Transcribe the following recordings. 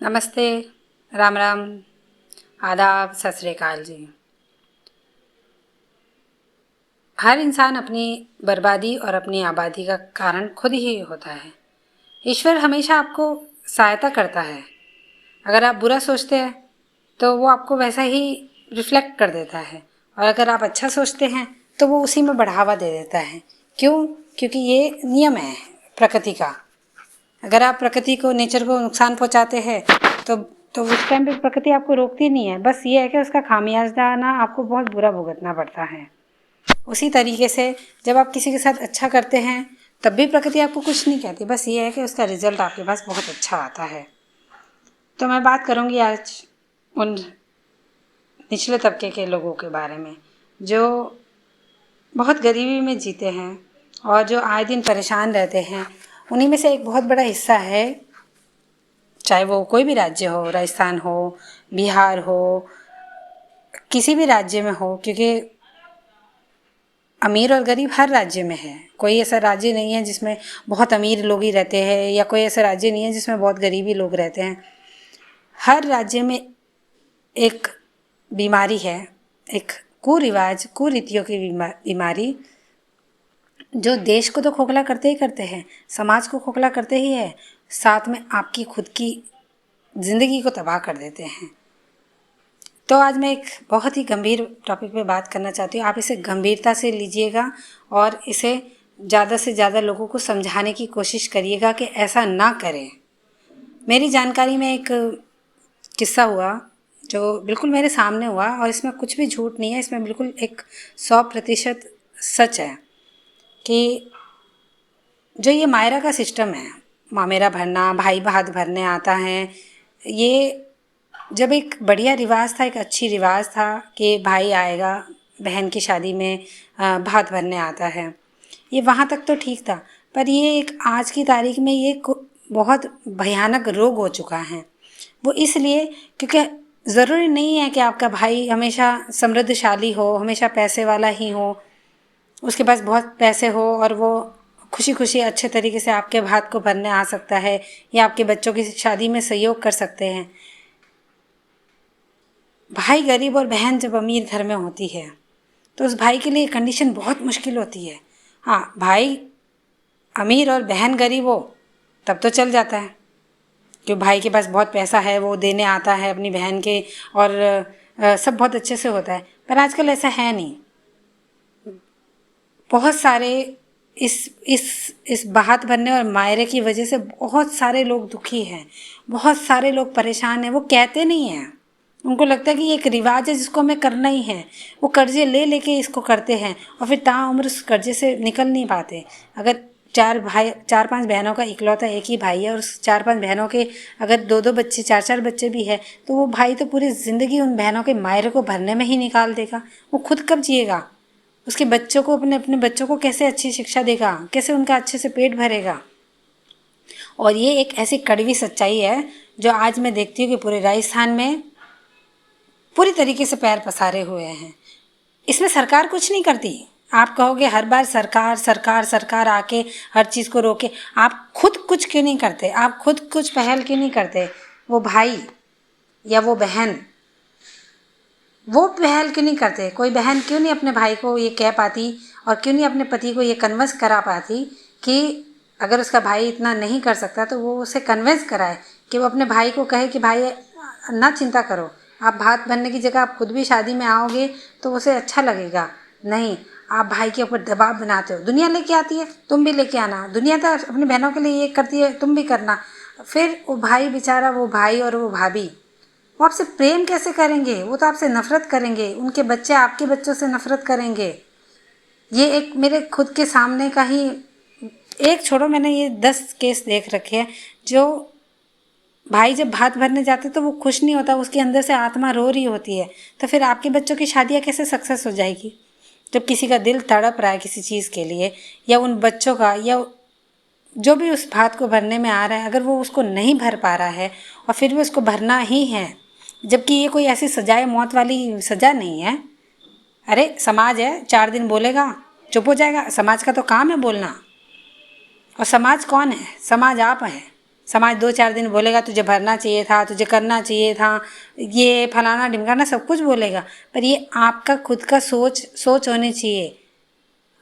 नमस्ते, राम राम, आदाब, सत श्री अकाल जी। हर इंसान अपनी बर्बादी और अपनी आबादी का कारण खुद ही होता है। ईश्वर हमेशा आपको सहायता करता है। अगर आप बुरा सोचते हैं तो वो आपको वैसा ही रिफ्लेक्ट कर देता है, और अगर आप अच्छा सोचते हैं तो वो उसी में बढ़ावा दे देता है। क्यों? क्योंकि ये नियम है प्रकृति का। अगर आप प्रकृति को, नेचर को नुकसान पहुंचाते हैं तो उस टाइम पे प्रकृति आपको रोकती नहीं है। बस ये है कि उसका खामियाजा ना आपको बहुत बुरा भुगतना पड़ता है। उसी तरीके से जब आप किसी के साथ अच्छा करते हैं तब भी प्रकृति आपको कुछ नहीं कहती, बस ये है कि उसका रिजल्ट आपके पास बहुत अच्छा आता है। तो मैं बात करूँगी आज उन निचले तबके के लोगों के बारे में जो बहुत गरीबी में जीते हैं और जो आए दिन परेशान रहते हैं। उन्हीं में से एक बहुत बड़ा हिस्सा है, चाहे वो कोई भी राज्य हो, राजस्थान हो, बिहार हो, किसी भी राज्य में हो, क्योंकि अमीर और गरीब हर राज्य में है। कोई ऐसा राज्य नहीं है जिसमें बहुत अमीर लोग ही रहते हैं, या कोई ऐसा राज्य नहीं है जिसमें बहुत गरीबी लोग रहते हैं। हर राज्य में एक बीमारी है, एक कुरिवाज, कुरीतियों की बीमारी, जो देश को तो खोखला करते ही करते हैं, समाज को खोखला करते ही है, साथ में आपकी खुद की ज़िंदगी को तबाह कर देते हैं। तो आज मैं एक बहुत ही गंभीर टॉपिक पे बात करना चाहती हूँ। आप इसे गंभीरता से लीजिएगा और इसे ज़्यादा से ज़्यादा लोगों को समझाने की कोशिश करिएगा कि ऐसा ना करें। मेरी जानकारी में एक किस्सा हुआ जो बिल्कुल मेरे सामने हुआ, और इसमें कुछ भी झूठ नहीं है, इसमें बिल्कुल एक 100% सच है कि जो ये मायरा का सिस्टम है, मामेरा भरना, भाई भात भरने आता है, ये जब एक बढ़िया रिवाज था, एक अच्छी रिवाज था कि भाई आएगा बहन की शादी में भात भरने आता है, ये वहाँ तक तो ठीक था। पर ये एक आज की तारीख में ये बहुत भयानक रोग हो चुका है। वो इसलिए क्योंकि ज़रूरी नहीं है कि आपका भाई हमेशा समृद्धशाली हो, हमेशा पैसे वाला ही हो, उसके पास बहुत पैसे हो और वो खुशी खुशी अच्छे तरीके से आपके भात को भरने आ सकता है, या आपके बच्चों की शादी में सहयोग कर सकते हैं। भाई गरीब और बहन जब अमीर घर में होती है तो उस भाई के लिए कंडीशन बहुत मुश्किल होती है। हाँ, भाई अमीर और बहन गरीब हो तब तो चल जाता है, कि भाई के पास बहुत पैसा है, वो देने आता है अपनी बहन के, और सब बहुत अच्छे से होता है। पर आजकल ऐसा है नहीं। बहुत सारे इस बात भरने और मायरे की वजह से बहुत सारे लोग दुखी हैं, बहुत सारे लोग परेशान हैं। वो कहते नहीं हैं, उनको लगता है कि ये एक रिवाज है जिसको हमें करना ही है। वो कर्जे ले लेके इसको करते हैं और फिर ताउम्र उस कर्जे से निकल नहीं पाते। अगर 4-5 बहनों का इकलौता एक ही भाई है और उस 4-5 बहनों के अगर 2-2 बच्चे, 4-4 बच्चे भी है, तो वो भाई तो पूरी ज़िंदगी उन बहनों के मायरे को भरने में ही निकाल देगा। वो खुद कब जिएगा? उसके बच्चों को, अपने अपने बच्चों को कैसे अच्छी शिक्षा देगा? कैसे उनका अच्छे से पेट भरेगा? और ये एक ऐसी कड़वी सच्चाई है जो आज मैं देखती हूँ कि पूरे राजस्थान में पूरी तरीके से पैर पसारे हुए हैं। इसमें सरकार कुछ नहीं करती। आप कहोगे हर बार सरकार सरकार सरकार आके हर चीज़ को रोके, आप खुद कुछ क्यों नहीं करते? आप खुद कुछ पहल क्यों नहीं करते? वो भाई या वो बहन, वो पहल क्यों नहीं करते? कोई बहन क्यों नहीं अपने भाई को ये कह पाती, और क्यों नहीं अपने पति को ये कन्विंस करा पाती कि अगर उसका भाई इतना नहीं कर सकता तो वो उसे कन्विंस कराए, कि वो अपने भाई को कहे कि भाई ना चिंता करो, आप भात बनने की जगह आप खुद भी शादी में आओगे तो उसे अच्छा लगेगा। नहीं, आप भाई के ऊपर दबाव बनाते हो। दुनिया लेके आती है, तुम भी लेके आना। दुनिया तो अपनी बहनों के लिए ये करती है, तुम भी करना। फिर वो भाई बेचारा, वो भाई और वो भाभी, वो आपसे प्रेम कैसे करेंगे? वो तो आपसे नफरत करेंगे। उनके बच्चे आपके बच्चों से नफरत करेंगे। ये एक मेरे खुद के सामने का ही एक छोड़ो, मैंने ये 10 केस देख रखे हैं। जो भाई जब भात भरने जाते तो वो खुश नहीं होता, उसके अंदर से आत्मा रो रही होती है। तो फिर आपके बच्चों की शादियाँ कैसे सक्सेस हो जाएगी? जब किसी का दिल तड़प रहा है किसी चीज़ के लिए, या उन बच्चों का, या जो भी उस भात को भरने में आ रहा है, अगर वो उसको नहीं भर पा रहा है और फिर भी उसको भरना ही है, जबकि ये कोई ऐसी सजाए मौत वाली सजा नहीं है। अरे समाज है, 4 दिन बोलेगा चुप हो जाएगा। समाज का तो काम है बोलना। और समाज कौन है? समाज आप हैं। समाज 2-4 दिन बोलेगा तुझे भरना चाहिए था, तुझे करना चाहिए था, ये फलाना ढिमकाना सब कुछ बोलेगा, पर ये आपका खुद का सोच होनी चाहिए।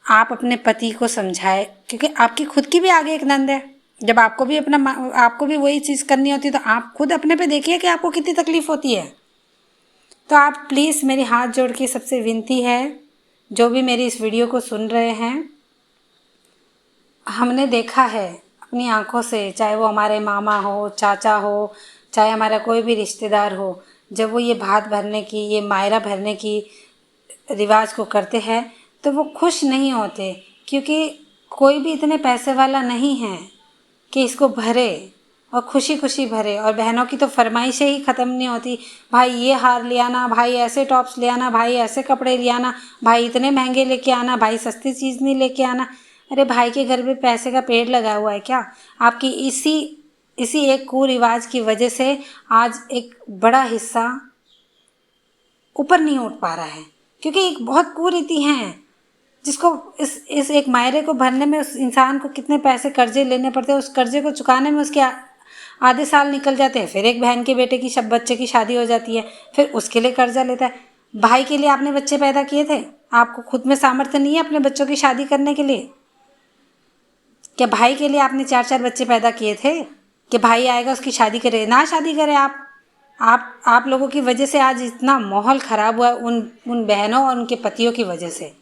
आप अपने पति को समझाए, क्योंकि आपकी खुद की भी आगे एक नंद है। जब आपको भी आपको भी वही चीज़ करनी होती है, तो आप खुद अपने पे देखिए कि आपको कितनी तकलीफ़ होती है। तो आप प्लीज़, मेरी हाथ जोड़ के सबसे विनती है, जो भी मेरी इस वीडियो को सुन रहे हैं, हमने देखा है अपनी आंखों से, चाहे वो हमारे मामा हो, चाचा हो, चाहे हमारा कोई भी रिश्तेदार हो, जब वो ये भात भरने की, ये मायरा भरने की रिवाज को करते हैं तो वो खुश नहीं होते, क्योंकि कोई भी इतने पैसे वाला नहीं है कि इसको भरे और खुशी खुशी भरे। और बहनों की तो फरमाइशें ही ख़त्म नहीं होती, भाई ये हार ले आना, भाई ऐसे टॉप्स ले आना, भाई ऐसे कपड़े ले आना, भाई इतने महंगे लेके आना, भाई सस्ती चीज़ नहीं लेके आना। अरे भाई के घर में पैसे का पेड़ लगा हुआ है क्या? आपकी इसी एक कुरिवाज की वजह से आज एक बड़ा हिस्सा ऊपर नहीं उठ पा रहा है, क्योंकि एक बहुत कुरीति हैं जिसको इस एक मायरे को भरने में उस इंसान को कितने पैसे कर्जे लेने पड़ते हैं, उस कर्जे को चुकाने में उसके आधे साल निकल जाते हैं। फिर एक बहन के बेटे की बच्चे की शादी हो जाती है, फिर उसके लिए कर्जा लेता है। भाई के लिए आपने बच्चे पैदा किए थे? आपको खुद में सामर्थ्य नहीं है अपने बच्चों की शादी करने के लिए? क्या भाई के लिए आपने 4-4 बच्चे पैदा किए थे कि भाई आएगा उसकी शादी करे? ना शादी करें आप लोगों की वजह से आज इतना माहौल ख़राब हुआ, उन बहनों और उनके पतियों की वजह से,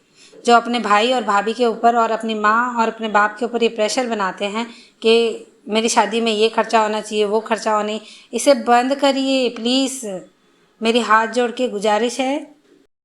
जो अपने भाई और भाभी के ऊपर और अपनी माँ और अपने बाप के ऊपर ये प्रेशर बनाते हैं कि मेरी शादी में ये खर्चा होना चाहिए, वो खर्चा होना। इसे बंद करिए प्लीज़, मेरी हाथ जोड़ के गुजारिश है।